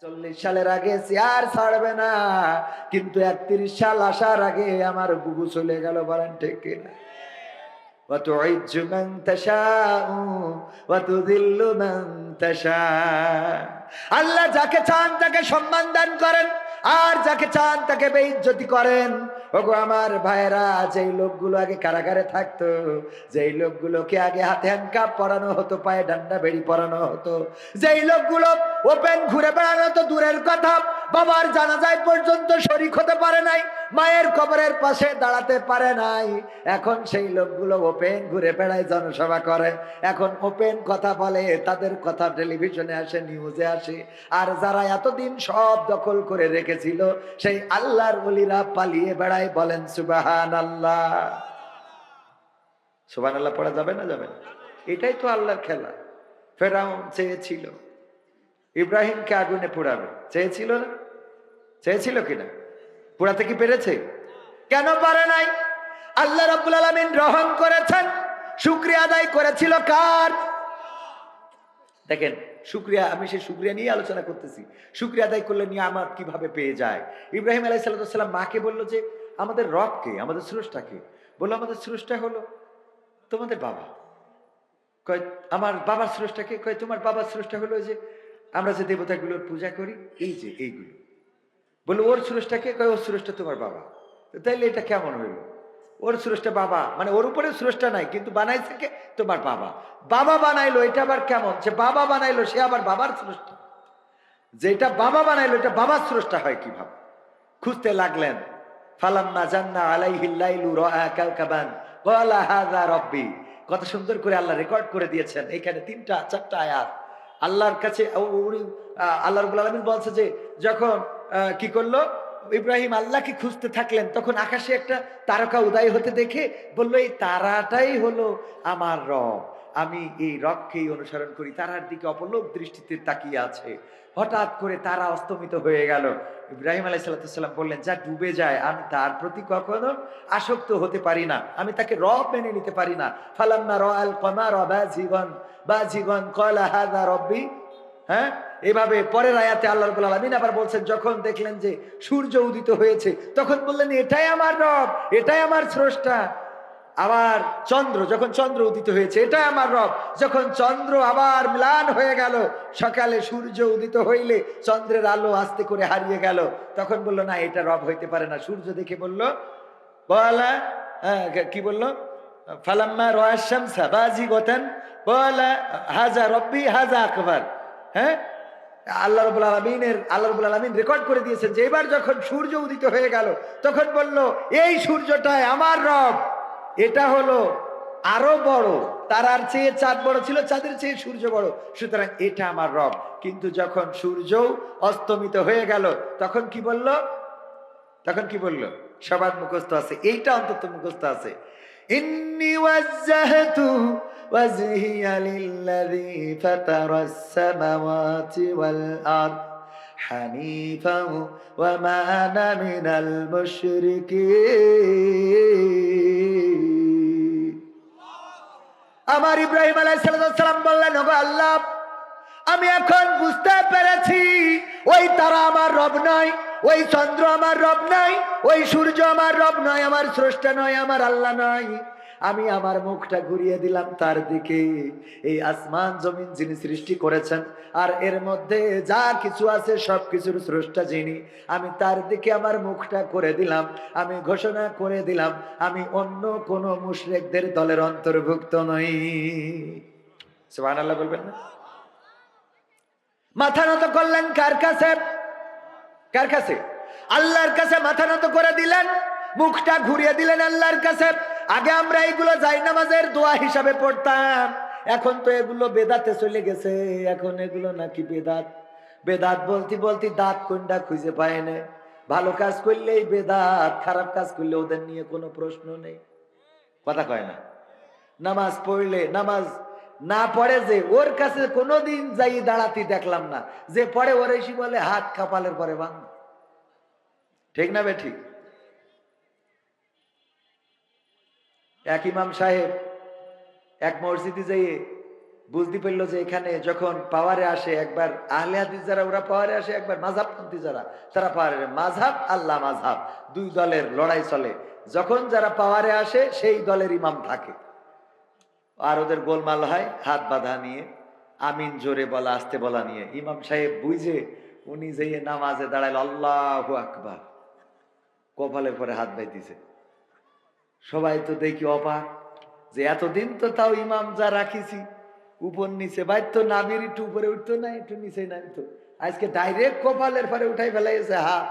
40 সালের আগে চেয়ার ছাড়বে না, কিন্তু 31 সাল আসার আগে আমার বুবু চলে গেল। বলেন ঠিক কিনা? وتعز من تشاء وتذل من تشاء। আল্লাহ যাকে চান তাকে সম্মান দান করেন, আর যাকে চান তাকে বেইজ্জতি করেন। ওগো আমার ভাইরা, যেই লোকগুলো আগে কারাগারে থাকতো, যেই লোকগুলোকে আগে হাতে হ্যান্ডকাপ পরানো হতো, পায়ে ডান্ডা বেড়ি পরানো হতো, যেই লোকগুলো ওপেন ঘুরে বেড়ানো তো দূরের কথা, বাবার জানাজায় পর্যন্ত শরীক হতে পারে নাই, মায়ের কবরের পাশে দাঁড়াতে পারে নাই, এখন সেই লোকগুলো ওপেন ঘুরে বেড়ায়, জনসভা করে, এখন ওপেন কথা বলে, তাদের কথা টেলিভিশনে আসে, নিউজে আসে। আর যারা এতদিন সব দখল করে রেখেছিল, সেই আল্লাহর ওলিরা পালিয়ে বেড়ায়। বলেন সুবহানাল্লাহ। সুবহানাল্লাহ পড়া যাবে না? যাবে না? এটাই তো আল্লাহর খেলা। ফেরাউন চেয়েছিল ইব্রাহিমকে আগুনে পোড়াবে, চেয়েছিল না? চেয়েছিল কিনা? পোড়াতে কি পেরেছে? কেন পারে নাই? আল্লাহ রাব্বুল আলামিন রহম করেছেন। শুকরিয়া আদায় করেছিল কার? দেখেন, শুকরিয়া, আমি সেই শুকরিয়া নিয়ে আলোচনা করতেছি। শুকরিয়া আদায় করলে নিয়ামত কিভাবে পেয়ে যায়। ইব্রাহিম আলাইহিস সালাম মাকে বলল যে আমাদের রব কে, আমাদের স্রষ্টা কে? বলল আমাদের স্রষ্টা হলো তোমাদের বাবা। কয় আমার বাবার স্রষ্টা কে? কয় তোমার বাবার স্রষ্টা হলো যে আমরা যে দেবতাগুলোর পূজা করি, এই যে এইগুলো। বললো ওর স্রষ্টা কে? কয় ওর স্রষ্টা তোমার বাবা। তাইলে এটা কেমন হইলো? ওর স্রষ্টা বাবা, মানে ওর উপরে স্রষ্টা নাই, কিন্তু বানাইছে কে? তোমার বাবা। বাবা বানাইলো, এটা আবার কেমন? যে বাবা বানাইলো সে আবার বাবার স্রষ্টা, যেটা বাবা বানাইলো এটা বাবার স্রষ্টা হয় কিভাবে? খুঁজতে লাগলেন। ফালাম্মা জান্না আলাইহিল লাইলু রাআ কাওকাবান ক্বালা হাযা রাব্বি। কত সুন্দর করে আল্লাহ রেকর্ড করে দিয়েছেন এখানে 3টা 4টা আয়াত। আল্লাহর কাছে আল্লাহ রাব্বুল আলামিন বলছে যে যখন কি করলো ইব্রাহিম আল্লাহকে খুঁজতে থাকলেন, তখন আকাশে একটা তারকা উদয় হতে দেখে বলল এই তারাটাই হলো আমার রব, আমি এই রবকেই অনুসরণ করি। তারার দিকে অপলক দৃষ্টিতে তাকিয়ে আছে। হঠাৎ করে তারা অস্তমিত হয়ে গেল। ইব্রাহিম আলাইহিস সালাম বললেন যা ডুবে যায় আমি তার প্রতি কখনো আসক্ত হতে পারি না, আমি তাকে রব মেনে নিতে পারি না। ফালাম্মা রাআল কমারা বাজিগান ক্বালা হাযা রাব্বি। হ্যাঁ, এভাবে পরের আয়াতে আল্লাহ রাব্বুল আলামিন আবার বলছেন যখন দেখলেন যে সূর্য উদিত হয়েছে, তখন বললেন এটাই আমার রব, এটাই আমার স্রষ্টা। আবার চন্দ্র, যখন চন্দ্র উদিত হয়েছে, এটাই আমার রব। যখন চন্দ্র আবার ম্লান হয়ে গেল, সকালে সূর্য উদিত হইলে চন্দ্রের আলো আস্তে করে হারিয়ে গেল, তখন বলল না এটা রব হইতে পারে না। সূর্য দেখে বলল বলা, কি বললো? ফালাম্মা রাআশ শামসা বাজিগাতান ক্বালা হাযা রাব্বি হাযা আকবার। হ্যাঁ, আল্লাহ রাব্বুল আলামিন রেকর্ড করে দিয়েছেন যে এবার যখন সূর্য উদিত হয়ে গেল, তখন বলল এই সূর্যটাই আমার রব, এটা হলো আরো বড়, তারার চেয়ে চাঁদ বড় ছিল, চাঁদের চেয়ে সূর্য বড়, সুতরাং এটা আমার রব। কিন্তু যখন সূর্য অস্তমিত হয়ে গেল, তখন কি বলল? তখন কি বলল? সবার মুখস্থ আছে, এইটা অন্তত মুখস্থ আছে। ইন্নী ওয়াজ্জাহতু ওয়াজহিয়া লিল্লাযী ফাতারাস সামাওয়াতি ওয়াল আরদ হানিফান ওয়া মা আনা মিনাল মুশরিকিন। আমার ইব্রাহিম আলাইহিস সালাম বললেন ওগো আল্লাহ, আমি এখন বুঝতে পেরেছি ওই তারা আমার রব নয়, ওই চন্দ্র আমার রব নয়, ওই সূর্য আমার রব নয়, আমার স্রষ্টা নয়, আমার আল্লাহ নয়। আমি আমার মুখটা ঘুরিয়ে দিলাম তার দিকে। এই আসমান জমিন যিনি সৃষ্টি করেছেন আর এর মধ্যে যা কিছু আছে সব কিছুর স্রষ্টা যিনি, আমি তার দিকে আমার মুখটা করে দিলাম। আমি ঘোষণা করে দিলাম আমি অন্য কোন মুশরিকদের দলের অন্তর্ভুক্ত নই। সুবহানাল্লাহ বলবেন না? মাথা নত করলেন কার কাছে? কার কাছে? আল্লাহর কাছে মাথা নত করে দিলেন, মুখটা ঘুরিয়ে দিলেন আল্লাহর কাছে। আগে আমরা এইগুলো জায়নামাজের দোয়া হিসাবে পড়তাম, এখন তো এগুলো বেদাতে চলে গেছে। এখন এগুলো নাকি বেদাত। বেদাত বলতে বলতে দাঁত কোনটা খুঁজে পায় না। ভালো কাজ করলেই বেদাত, খারাপ কাজ করলে ওদের নিয়ে কোনো প্রশ্ন নেই। কথা কয় না? নামাজ পড়লে, নামাজ না পড়ে যে ওর কাছে কোনোদিন যাই দাঁড়াতে দেখলাম না, যে পড়ে ওর এসে বলে হাত কপালের পরে বাঁধ। ঠিক না বে ঠিক? এক ইমাম সাহেব এক মসজিদে যেয়ে বুঝতে পারলো যে এখানে যখন পাওয়ারে আসে একবার আহলে হাদিস যারা ওরা পাওয়ারে আসে, একবার মাযহাবপন্থী যারা তারা পাওয়ারে, মাযহাব আল্লাহ মাযহাব দুই দলের লড়াই চলে। যখন যারা পাওয়ারে আসে সেই দলের ইমাম থাকে, আর ওদের গোলমাল হয় হাত বাঁধা নিয়ে, আমিন জোরে বলা আস্তে বলা নিয়ে। ইমাম সাহেব বুঝে উনি যেয়ে নামাজে দাঁড়াইল, আল্লাহু আকবার, কপালের পরে হাত বাইতেছে। সবাই তো দেখি অবাক যে এতদিন তো তাও ইমাম যা রাখিছি উপর নিচে বাইতো, নাবির একটু উপরে উঠতো না, একটু নিচে নামতো, আজকে ডাইরেক্ট কপালের পরে উঠাই ফেলাইছে হাত।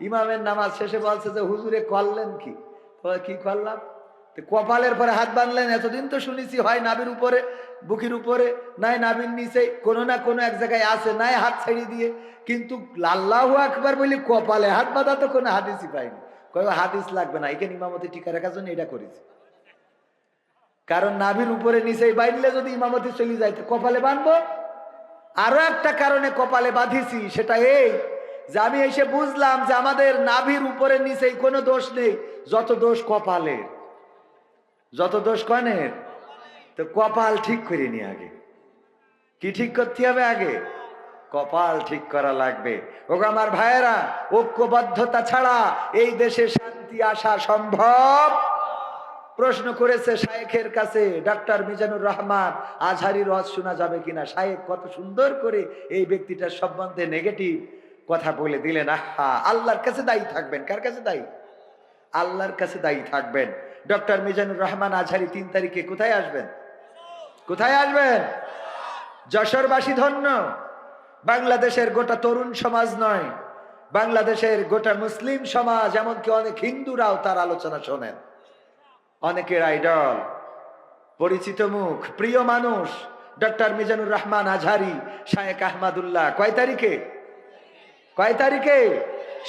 ইমামের নামাজ শেষে বলছে যে হুজুরে করলেন কি? কি করলাম? কপালের পরে হাত বাঁধলেন। এতদিন তো শুনেছি হয় নাবির উপরে, বুকের উপরে, নাই নাবির নিচে, কোনো না কোনো এক জায়গায় আছে, নাই হাত ছেড়ে দিয়ে, কিন্তু আল্লাহু আকবার বলি কপালে হাত বাঁধা তো কোনো হাদিসই পাইনি। কয় হাদিস লাগবে না, এখানে ইমামতি টিকা রাখার জন্য এটা করেছি। কারণ নাভির উপরে নিচেই বাঁধলে যদি ইমামতি চলে যায় তো কপালে বাঁধবো। আরো একটা কারণে কপালে বাঁধিছি, সেটা এই যে আমি এসে বুঝলাম যে আমাদের নাভির উপরে নিচেই কোনো দোষ নেই, যত দোষ কপালের। যত দোষ কনের? তো কপাল ঠিক করে নি আগে। কি ঠিক করতে হবে? আগে কপাল ঠিক করা লাগবে। ওগো আমার ভাইয়েরা, ঐক্যবদ্ধতা ছাড়া এই দেশে শান্তি আসা সম্ভব? প্রশ্ন করেছে শায়েখের কাছে ডক্টর মিজানুর রহমান, আজহারি রস শোনা যাবে কিনা। শায়েখ কত সুন্দর করে এই ব্যক্তিটার সম্বন্ধে নেগেটিভ কথা বলে দিলেন। আহা, আল্লাহর কাছে দায়ী থাকবেন। কার কাছে দায়ী? আল্লাহর কাছে দায়ী থাকবেন। ডক্টর মিজানুর রহমান আজহারি 3 তারিখে কোথায় আসবেন? কোথায় আসবেন? যশোরবাসী ধন্য। বাংলাদেশের গোটা তরুণ সমাজ নয়, বাংলাদেশের গোটা মুসলিম সমাজ, এমনকি অনেক হিন্দুরাও তার আলোচনা শোনেন। অনেকের আইডল, পরিচিত মুখ, প্রিয় মানুষ ডক্টর মিজানুর রহমান আজহারি, শায়েখ আহমদুল্লাহ। কয় তারিখে? কয় তারিখে?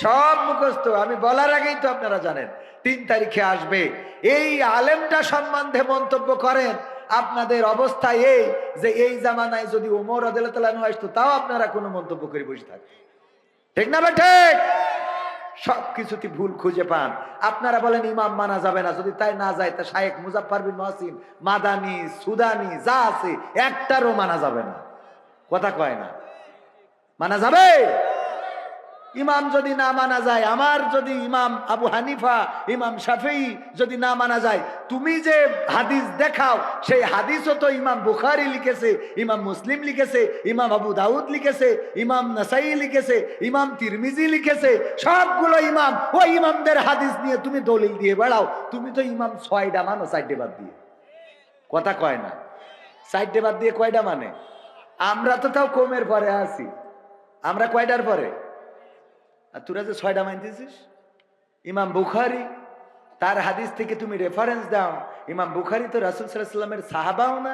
সব মুখস্থ, আমি বলার আগেই তো আপনারা জানেন 3 তারিখে আসবে। এই আলেমটা সম্বন্ধে মন্তব্য করেন, আপনাদের অবস্থা এই যে এই জামানায় যদি ওমর রাদিয়াল্লাহু তাআলা আনহু আসতো তাও আপনারা কোনো মন্তব্য করে বসে থাকতেন। ঠিক না ভাই? ঠিক। সবকিছুতে ভুল খুঁজে পান। আপনারা বলেন ইমাম মানা যাবে না, যদি তাই না যায় তা শায়েখ মুজাফফর বিন মহসিন মাদানি সুদানি যা আছে একটারও মানা যাবে না। কথা কয় না? মানা যাবে? ইমাম যদি না মানা যায়, আমার যদি ইমাম আবু হানিফা, ইমাম শাফিঈ যদি না মানা যায়, তুমি যে হাদিস দেখাও সেই হাদিসও তো ইমাম বুখারী লিখেছে, ইমাম মুসলিম লিখেছে, ইমাম আবু দাউদ লিখেছে, ইমাম নাসাই লিখেছে, ইমাম তিরমিজি লিখেছে। সবগুলো ইমাম, ওই ইমামদের হাদিস নিয়ে তুমি দলিল দিয়ে বেড়াও। তুমি তো ইমাম 6টা মানো 4টে বাদ দিয়ে। কথা কয় না? 4টে বাদ দিয়ে কয়টা মানে? আমরা তো তাও কমের পরে আছি। আমরা কয়টার পরে? আর তোরা যে 6টা মানতেছিস। ইমাম বুখারী, তার হাদিস থেকে তুমি রেফারেন্স দাও। ইমাম বুখারী তো রাসূল সাল্লাল্লাহু আলাইহি ওয়াসাল্লামের সাহাবাও না,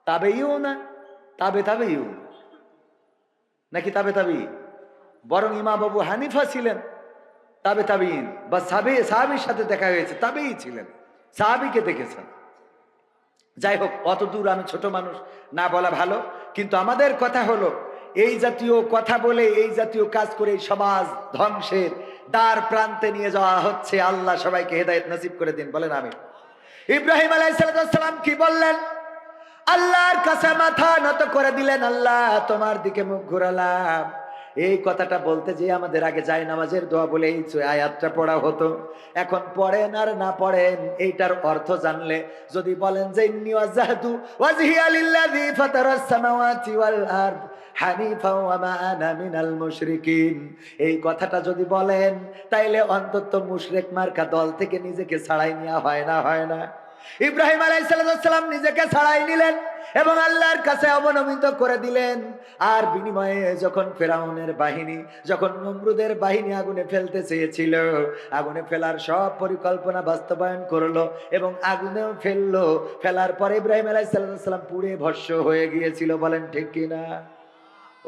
তাবেঈও না, তাবেঈও নাকি তাবেঈ, বরং ইমাম আবু হানিফা ছিলেন তাবেঈন বা সাহাবীর সাথে দেখা হয়েছে, তাবেঈ ছিলেন, সাহাবীকে দেখেছেন। যাই হোক, অত দূর আমি ছোট মানুষ, না বলা ভালো। কিন্তু আমাদের কথা হলো, এই জাতীয় কথা বলে, এই জাতীয় কাজ করে সমাজ ধ্বংসের দ্বার প্রান্তে নিয়ে যাওয়া হচ্ছে। আল্লাহ সবাইকে হেদায়েত নসিব করে দিন, বলেন আমিন। ইব্রাহিম আলাইহিস সালাম কি বললেন? আল্লাহর কাছে মাথা নত করে দিলেন, আল্লাহ তোমার দিকে মুখ ঘুরালাম। এই কথাটা বলতে যে আমাদের আগে যায় নামাজের দোয়া বলে এই আয়াতটা পড়া হতো। এখন পড়েন আর না পড়েন, এইটার অর্থ জানলে যদি বলেন যে ইন্নী ওয়াজজাহতু ওয়াজহিয়া লিল্লাযী ফাতারাস সামাওয়াতি ওয়াল আরদ হানিফা ওয়া মা আনা মিনাল মুশরিকিন, এই কথাটা যদি বলেন তাইলে অন্তত মুশরিক মার্কা দল থেকে নিজেকে ছাড়াই নেওয়া হয় না? হয় না? ইব্রাহিম আলাইহিস সালাম নিজেকে ছাড়াই নিলেন এবং আল্লাহর কাছে অবনমিত করে দিলেন। আর বিনিময়ে যখন ফেরাউনের বাহিনী, যখন নমরুদের বাহিনী আগুনে ফেলতে চেয়েছিল, আগুনে ফেলার সব পরিকল্পনা বাস্তবায়ন করলো এবং আগুনেও ফেললো। ফেলার পরে ইব্রাহিম আলাইহিস সালাম পুড়ে ভস্ম হয়ে গিয়েছিল। বলেন ঠিক কিনা?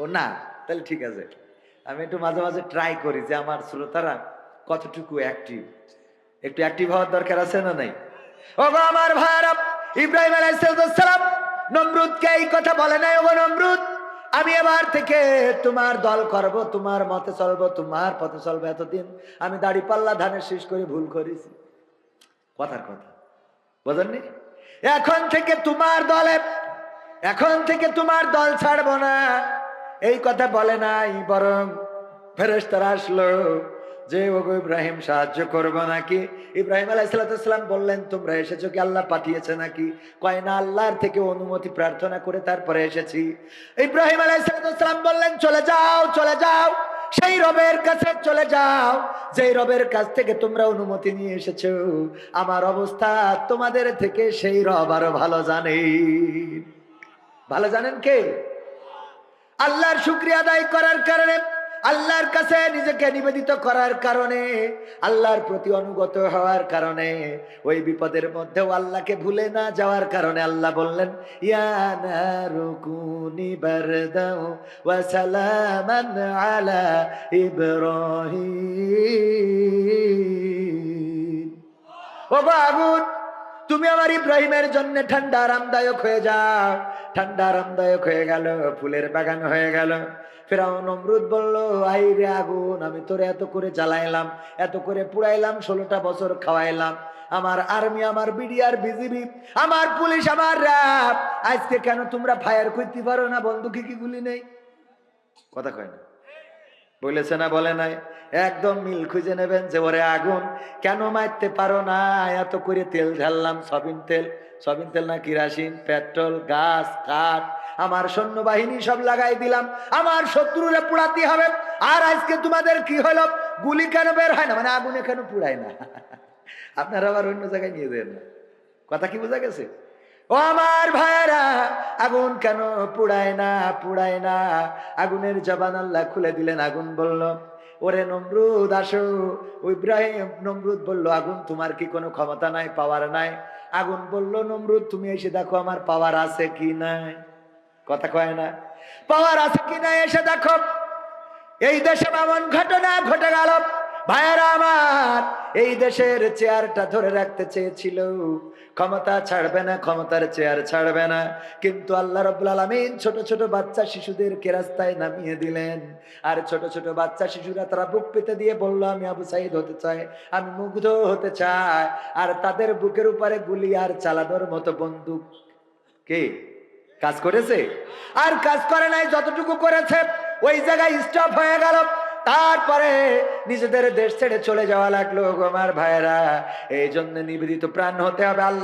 ও না, তাহলে ঠিক আছে। আমি একটু মাঝে মাঝে ট্রাই করি যে আমার শ্রোতারা কতটুকু অ্যাক্টিভ, একটু অ্যাক্টিভ হওয়ার দরকার আছে না নাই? ওগো আমার ভাইরা, ইব্রাহিম আলাইহিস সালাম নমরুদকে এই কথা বলে নাই, ওগো নমরুদ আমি এবার থেকে তোমার দল করব, তোমার মতে চলবো, তোমার পথে চলবো। এতদিন আমি দাড়ি পাল্লা ধানের শেষ করে ভুল করেছি। কথার কথা বোঝেননি? এখন থেকে তোমার দলে এখন থেকে তোমার দল ছাড়বো না, এই কথা বলে নাই, বরং ফেরেশতারা আসলো যে ওগো ইব্রাহিম সাহায্য করবো নাকি। ইব্রাহিম আলাইহিসসালাম বললেন তোমরা এসেছো কি আল্লাহ পাঠিয়েছে নাকি? কয় না, আল্লাহর থেকে অনুমতি প্রার্থনা করে তারপরে এসেছি। ইব্রাহিম আলাইহিসসালাম বললেন চলে যাও, চলে যাও, সেই রবের কাছে চলে যাও যেই রবের কাছ থেকে তোমরা অনুমতি নিয়ে এসেছো। আমার অবস্থা তোমাদের থেকে সেই রব আরো ভালো জানেন। ভালো জানেন কে? আল্লাহর শুকরিয়া আদায় করার কারণে, আল্লাহর কাছে নিজেকে নিবেদিত করার কারণে, আল্লাহর প্রতি অনুগত হওয়ার কারণে, ওই বিপদের মধ্যেও আল্লাহকে ভুলে না যাওয়ার কারণে আল্লাহ বললেন ইয়া নারু কুনি বারদাও ওয়া সালামান আলা ইব্রাহিম। ওগো আগুন, তুমি আমার ইব্রাহিমের জন্য ঠান্ডা আরামদায়ক হয়ে যাও। ঠান্ডা আরামদায়ক হয়ে গেল, ফুলের বাগান হয়ে গেল। ফিরআউন নমরুদ বলল আই রে আগুন, আমি তোরে এত করে জ্বালাইলাম, এত করে পুড়াইলাম, 16টা বছর খাওয়াইলাম, আমার আর্মি, আমার বিডিআর, বিজিবি, আমার পুলিশ, আমার র্যাব, আজকে কেন তোমরা ফায়ার করতে পারো না? বন্দুকে কি গুলি নেই? কথা কয় না, বলেছে না বলে নাই? একদম মিল খুঁজে নেবেন যে ওরে আগুন কেন মারতে পারো না? এত করে তেল ঢাললাম, সবিন তেল, সবিন তেল না কিরাসিন, পেট্রোল, গাছ, কাঠ, আমার সৈন্যবাহিনী সব লাগাই দিলাম, আমার শত্রুরে পুড়াতে হবে। আর আজকে তোমাদের কি হলো? গুলি কেন বের হয় না? মানে আগুনে কেন পুড়ায় না? আপনারা আবার অন্য জায়গায় নিয়ে যান না। কথা কি বোঝা গেছে? ও আমার ভাইয়েরা, আগুন কেন পুড়ায় না? পুড়ায় না। আগুনের জবান আল্লাহ খুলে দিলেন। আগুন বলল ওরে নমরুদ আসো। ইব্রাহিম, নমরুদ বলল আগুন তোমার কি কোনো ক্ষমতা নাই, পাওয়ার নাই? আগুন বলল নমরুদ তুমি এসে দেখো আমার পাওয়ার আছে কি নাই। কথা কয় না, পাওয়ার আছে কি নাই এসে দেখো। এই দেশে এমন ঘটনা ঘটে গেল ভাইয়েরা আমার, এই দেশের চেয়ারটা ধরে রাখতে চেয়েছিল, ক্ষমতা ছাড়বে না, ক্ষমতার চেয়ার ছাড়বে না, কিন্তু আল্লাহ রাব্বুল আলামিন ছোট ছোট বাচ্চা শিশুদেরকে রাস্তায় নামিয়ে দিলেন। আর ছোট ছোট বাচ্চা শিশুরা তারা বুক পেতে দিয়ে বলল আমি আবু সাইদ হতে চাই, আমি মুগ্ধ হতে চাই। আর তাদের বুকের উপরে গুলি আর চালানোর মতো বন্দুক কে কাজ করেছে? আর কাজ করে নাই, যতটুকু করেছে ওই জায়গায় স্টপ হয়ে গেল। তারপরে নিজেদের দেশ ছেড়ে চলে যাওয়া লাগলো। আমার ভাইয়েরা, এই জন্য নিবেদিত প্রাণ হতে হবে আল্লাহ।